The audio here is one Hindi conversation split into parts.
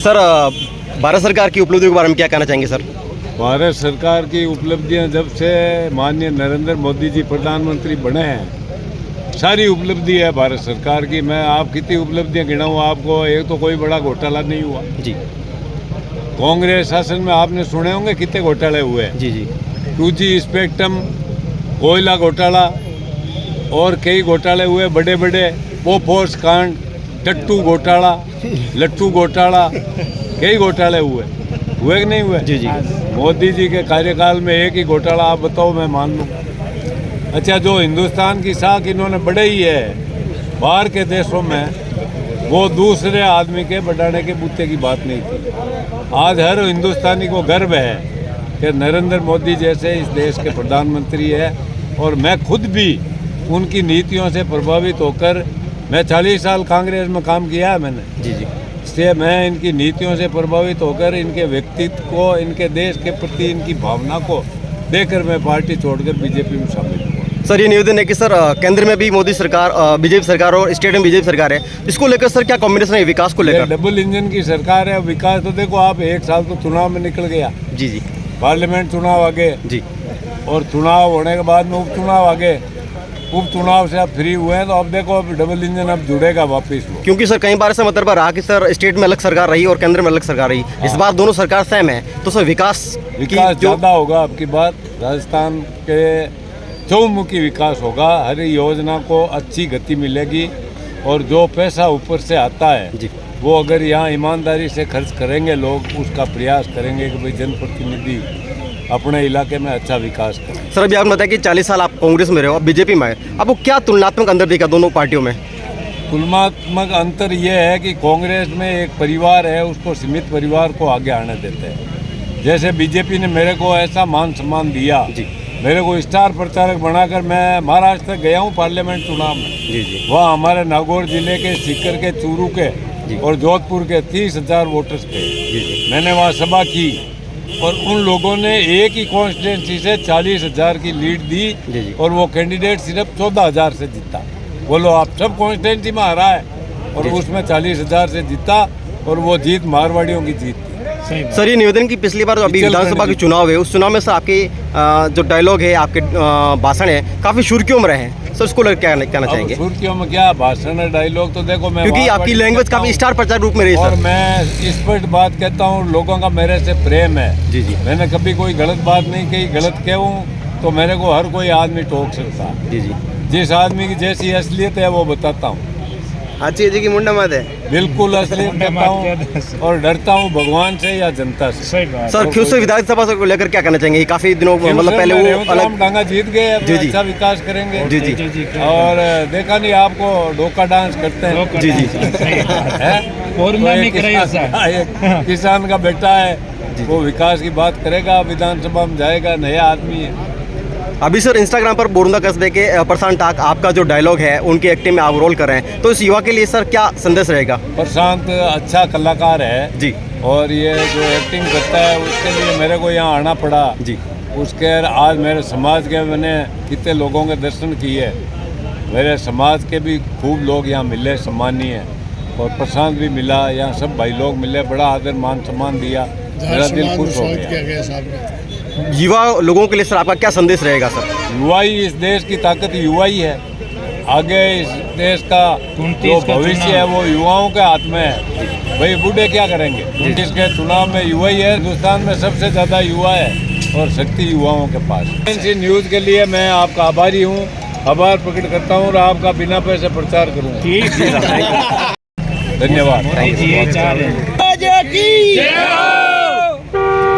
सर भारत सरकार की उपलब्धियों के बारे में क्या कहना चाहेंगे सर? भारत सरकार की उपलब्धियां जब से माननीय नरेंद्र मोदी जी प्रधानमंत्री बने हैं, सारी उपलब्धि है भारत सरकार की। मैं आप कितनी उपलब्धियां गिनाऊं आपको? एक तो कोई बड़ा घोटाला नहीं हुआ जी कांग्रेस शासन में। आपने सुने होंगे कितने घोटाले हुए हैं। जी 2G स्पेक्ट्रम, कोयला घोटाला और कई घोटाले हुए बड़े बड़े। पोफोर्स कांड, टट्टू घोटाला, लट्टू घोटाला, कई घोटाले हुए कि नहीं हुए? जी मोदी जी के कार्यकाल में एक ही घोटाला आप बताओ, मैं मान लूँ। अच्छा, जो हिंदुस्तान की साख इन्होंने बढ़ाई है बाहर के देशों में, वो दूसरे आदमी के बढ़ाने के बूते की बात नहीं थी। आज हर हिंदुस्तानी को गर्व है कि नरेंद्र मोदी जैसे इस देश के प्रधानमंत्री है। और मैं खुद भी उनकी नीतियों से प्रभावित होकर, मैं 40 साल कांग्रेस में काम किया है मैंने। जी इसलिए मैं इनकी नीतियों से प्रभावित होकर इनके व्यक्तित्व को, इनके देश के प्रति इनकी भावना को देखकर मैं पार्टी छोड़कर बीजेपी में शामिल हुआ। सर, ये निवेदन है कि सर केंद्र में भी मोदी सरकार, बीजेपी सरकार और स्टेट में बीजेपी सरकार है, इसको लेकर सर क्या कॉम्बिनेशन है विकास को लेकर? डबल इंजन की सरकार है। विकास तो देखो आप, एक साल तो चुनाव में निकल गया। जी पार्लियामेंट चुनाव आगे जी और चुनाव होने के बाद में उपचुनाव आगे। उपचुनाव से आप फ्री हुए हैं, तो अब देखो अब डबल इंजन अब जुड़ेगा वापस वो। क्योंकि सर कई बार ऐसा मतलब रहा कि सर स्टेट में अलग सरकार रही और केंद्र में अलग सरकार रही। इस बार दोनों सरकार सेम है, तो सर विकास ज़्यादा होगा आपकी बात। राजस्थान के चौमुखी विकास होगा, हर योजना को अच्छी गति मिलेगी। और जो पैसा ऊपर से आता है जी, वो अगर यहाँ ईमानदारी से खर्च करेंगे लोग, उसका प्रयास करेंगे कि भाई जनप्रतिनिधि अपने इलाके में अच्छा विकास करें। सर अभी आपने बताया कि 40 साल आप कांग्रेस में रहे हो, अब बीजेपी में आए, आपको क्या तुलनात्मक अंतर दिखा दोनों पार्टियों में? तुलनात्मक अंतर ये है कि कांग्रेस में एक परिवार है, उसको सीमित परिवार को आगे आने देते हैं। जैसे बीजेपी ने मेरे को ऐसा मान सम्मान दिया जी, मेरे को स्टार प्रचारक बनाकर, मैं महाराष्ट्र तक गया हूँ पार्लियामेंट चुनाव में। जी वहाँ हमारे नागौर जिले के, सीकर के, चूरू के और जोधपुर के 30,000 वोटर्स थे। मैंने वहाँ सभा की और उन लोगों ने एक ही कॉन्स्टिट्यूंसी से 40,000 की लीड दी और वो कैंडिडेट सिर्फ 14,000 से जीता। बोलो आप, सब कॉन्स्टिट्यूंसी में हारा है और उसमें 40,000 से जीता, और वो जीत मारवाड़ियों की जीत थी। सर ये निवेदन की पिछली बार अभी विधानसभा के चुनाव है, उस चुनाव में सर आपके जो डायलॉग है, आपके भाषण है, काफी सुर्खियों में रहे हैं सर, उसको क्या कहना चाहेंगे? सुर्खियों में क्या भाषण है, डायलॉग तो देखो, मैं क्योंकि आपकी लैंग्वेज काफी स्टार प्रचारक रूप में रही और सर। मैं स्पष्ट बात कहता हूँ, लोगों का मेरे से प्रेम है। जी मैंने कभी कोई गलत बात नहीं कही। गलत कहूँ तो मेरे को हर कोई आदमी टोक सकता है। जी जिस आदमी की जैसी असलियत है वो बताता हूँ। अच्छी जी की मुंडा मत है, बिल्कुल असलियत कहता हूँ और डरता हूँ भगवान से या जनता से। सर क्यों से विधानसभा को लेकर क्या कहना चाहेंगे? काफी दिनों मतलब पहले वो अलग, हम डांगा जीत गए, अब अच्छा विकास करेंगे। जी और देखा नहीं आपको, डोका डांस करते हैं। जी किसान का बेटा है, वो विकास की बात करेगा, विधानसभा में जाएगा, नया आदमी है। अभी सर इंस्टाग्राम पर बोरंदा कस्बे के प्रशांत टाक, आपका जो डायलॉग है उनकी एक्टिंग में आप रोल कर रहे हैं, तो इस युवा के लिए सर क्या संदेश रहेगा? प्रशांत अच्छा कलाकार है जी, और ये जो एक्टिंग करता है उसके लिए मेरे को यहाँ आना पड़ा जी। उसके आज मेरे समाज के मैंने कितने लोगों के दर्शन किए। मेरे समाज के भी खूब लोग यहाँ मिले, सम्मानीय, और प्रशांत भी मिला, यहाँ सब भाई लोग मिले, बड़ा आदर मान सम्मान दिया, मेरा दिल खुश हो गया। युवा लोगों के लिए सर आपका क्या संदेश रहेगा सर? युवा ही इस देश की ताकत, युवा ही है आगे। इस देश का जो भविष्य है वो युवाओं के हाथ में है। भाई बूढ़े क्या करेंगे? 29 के चुनाव में युवा ही है। हिंदुस्तान में सबसे ज़्यादा युवा है और शक्ति युवाओं के पास। इसी न्यूज़ के लिए मैं आपका आभारी हूँ, आभार प्रकट करता हूँ और आपका बिना पैसे प्रचार करूँगा। धन्यवाद,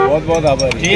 बहुत बहुत आभारी।